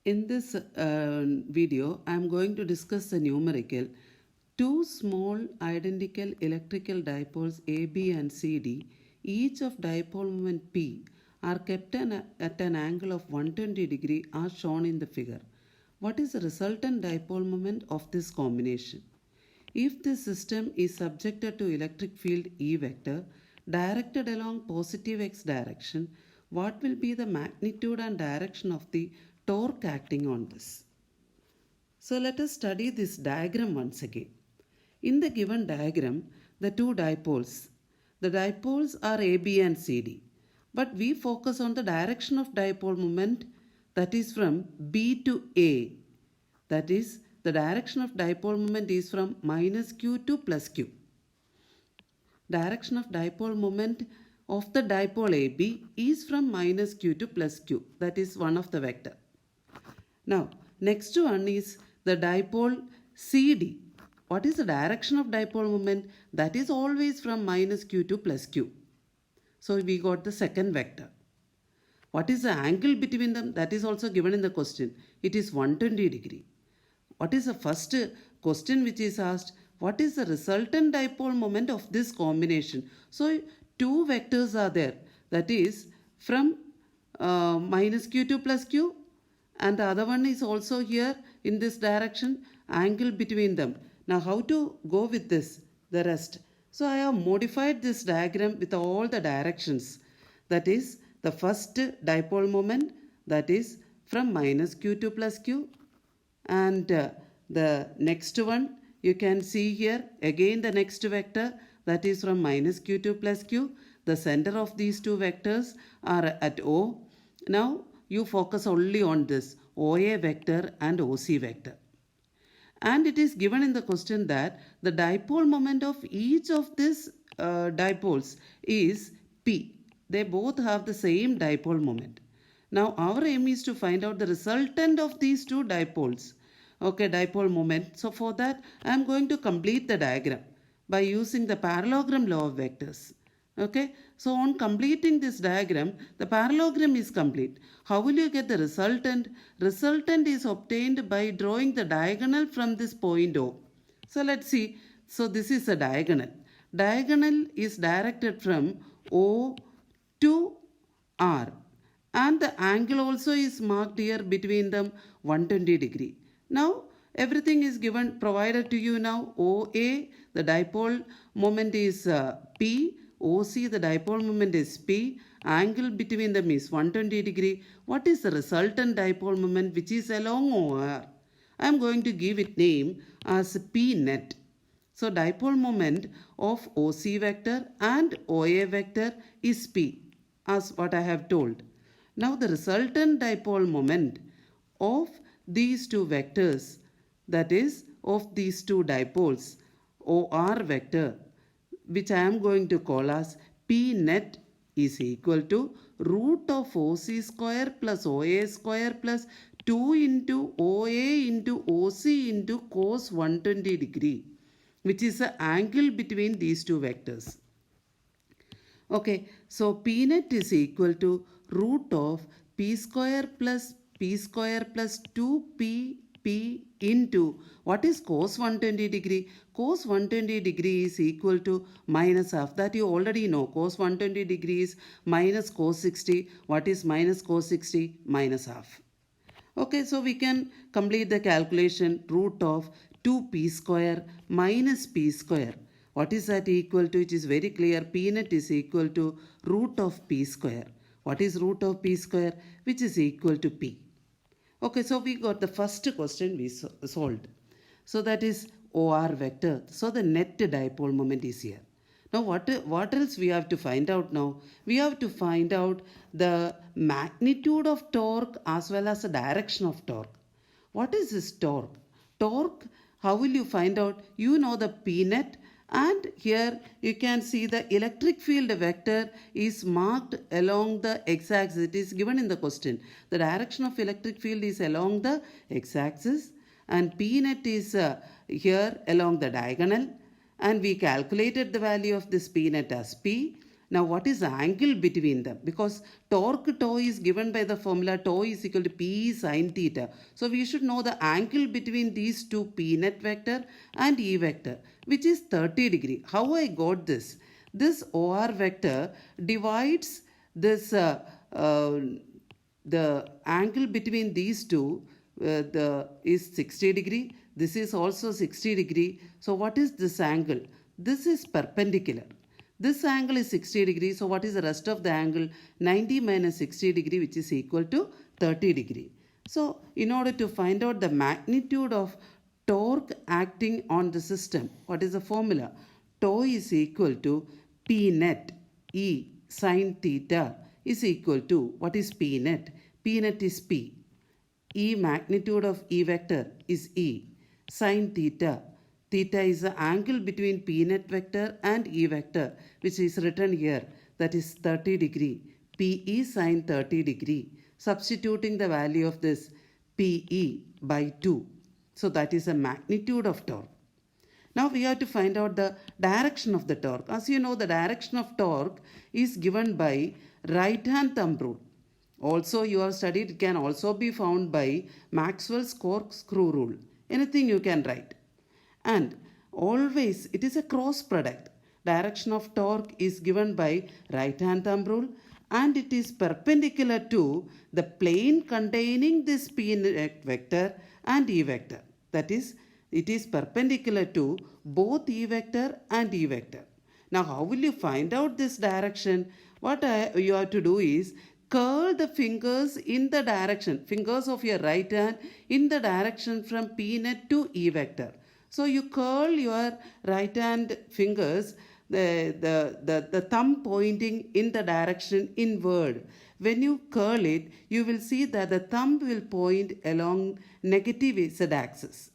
In this video, I am going to discuss the numerical. Two small identical electrical dipoles AB and CD, each of dipole moment P, are kept at an angle of 120 degree as shown in the figure. What is the resultant dipole moment of this combination? If this system is subjected to electric field E vector directed along positive x direction, what will be the magnitude and direction of the torque acting on this? So let us study this diagram once again. In the given diagram, the dipoles are AB and CD, but we focus on the direction of dipole moment, that is from B to A. That is, the direction of dipole moment is from minus Q to plus Q. Direction of dipole moment of the dipole AB is from minus Q to plus Q. That is one of the vector. Now, next one is the dipole CD. What is the direction of dipole moment? That is always from minus Q to plus Q. So we got the second vector. What is the angle between them? That is also given in the question. It is 120 degree. What is the first question which is asked? What is the resultant dipole moment of this combination? So two vectors are there. That is from minus Q to plus Q, and the other one is also here in this direction, angle between them. Now how to go with this, the rest? So I have modified this diagram with all the directions. That is the first dipole moment, that is from minus Q to plus Q, and the next one you can see here again the next vector, that is from minus Q to plus Q. The center of these two vectors are at O. Now you focus only on this OA vector and OC vector. And it is given in the question that the dipole moment of each of these dipoles is P. They both have the same dipole moment. Now our aim is to find out the resultant of these two dipoles. Okay, dipole moment. So for that I am going to complete the diagram by using the parallelogram law of vectors. Okay, so on completing this diagram, the parallelogram is complete. How will you get the resultant? Resultant is obtained by drawing the diagonal from this point O. So let's see. So this is a diagonal. Diagonal is directed from O to R. And the angle also is marked here between them 120 degree. Now everything is given, provided to you now. OA, the dipole moment is P. OC, the dipole moment is P. Angle between them is 120 degree. What is the resultant dipole moment which is along OR? I am going to give it name as P net. So dipole moment of OC vector and OA vector is P, as what I have told. Now the resultant dipole moment of these two vectors, that is of these two dipoles, OR vector, which I am going to call as P net, is equal to root of OC square plus OA square plus 2 into OA into OC into cos 120 degree, which is the angle between these two vectors. Okay, so P net is equal to root of P square plus 2P into what is cos 120 degree? Cos 120 degree is equal to minus half. That you already know. Cos 120 degree is minus cos 60. What is minus cos 60? Minus half. Okay, so we can complete the calculation. Root of 2p square minus p square. What is that equal to? It is very clear. P net is equal to root of p square. What is root of p square? Which is equal to p. Okay, so we got the first question we solved. So that is OR vector. So the net dipole moment is here. Now what else we have to find out now? We have to find out the magnitude of torque as well as the direction of torque. What is this torque? Torque, how will you find out? You know the P net. And here you can see the electric field vector is marked along the x-axis. It is given in the question. The direction of electric field is along the x-axis, and P net is here along the diagonal, and we calculated the value of this P net as P, Now, what is the angle between them? Because torque tau is given by the formula tau is equal to P sine theta. So, we should know the angle between these two P net vector and E vector, which is 30 degree. How I got this? This OR vector divides this the angle between these two is 60 degree. This is also 60 degree. So, what is this angle? This is perpendicular. This angle is 60 degree. So what is the rest of the angle? 90 minus 60 degree, which is equal to 30 degree. So in order to find out the magnitude of torque acting on the system, what is the formula? Tau is equal to P net E sine theta is equal to, what is P net? P net is P. E magnitude of E vector is E. Sine theta. Theta is the angle between P net vector and E vector, which is written here, that is 30 degree. PE sine 30 degree. Substituting the value of this PE by 2. So that is the magnitude of torque. Now we have to find out the direction of the torque. As you know, the direction of torque is given by right hand thumb rule. Also you have studied, it can also be found by Maxwell's corkscrew rule. Anything you can write. And always it is a cross product. Direction of torque is given by right hand thumb rule and it is perpendicular to the plane containing this P net vector and E vector. That is, it is perpendicular to both E vector and E vector. Now how will you find out this direction? What you have to do is curl the fingers in the direction, fingers of your right hand in the direction from P net to E vector. So you curl your right hand fingers, the thumb pointing in the direction inward. When you curl it, you will see that the thumb will point along negative Z axis.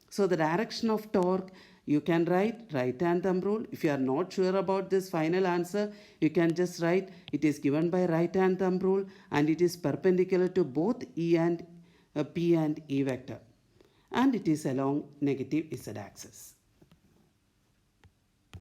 So the direction of torque, you can write right hand thumb rule. If you are not sure about this final answer, you can just write it is given by right hand thumb rule and it is perpendicular to both E and P and E vector. And it is along negative Z axis.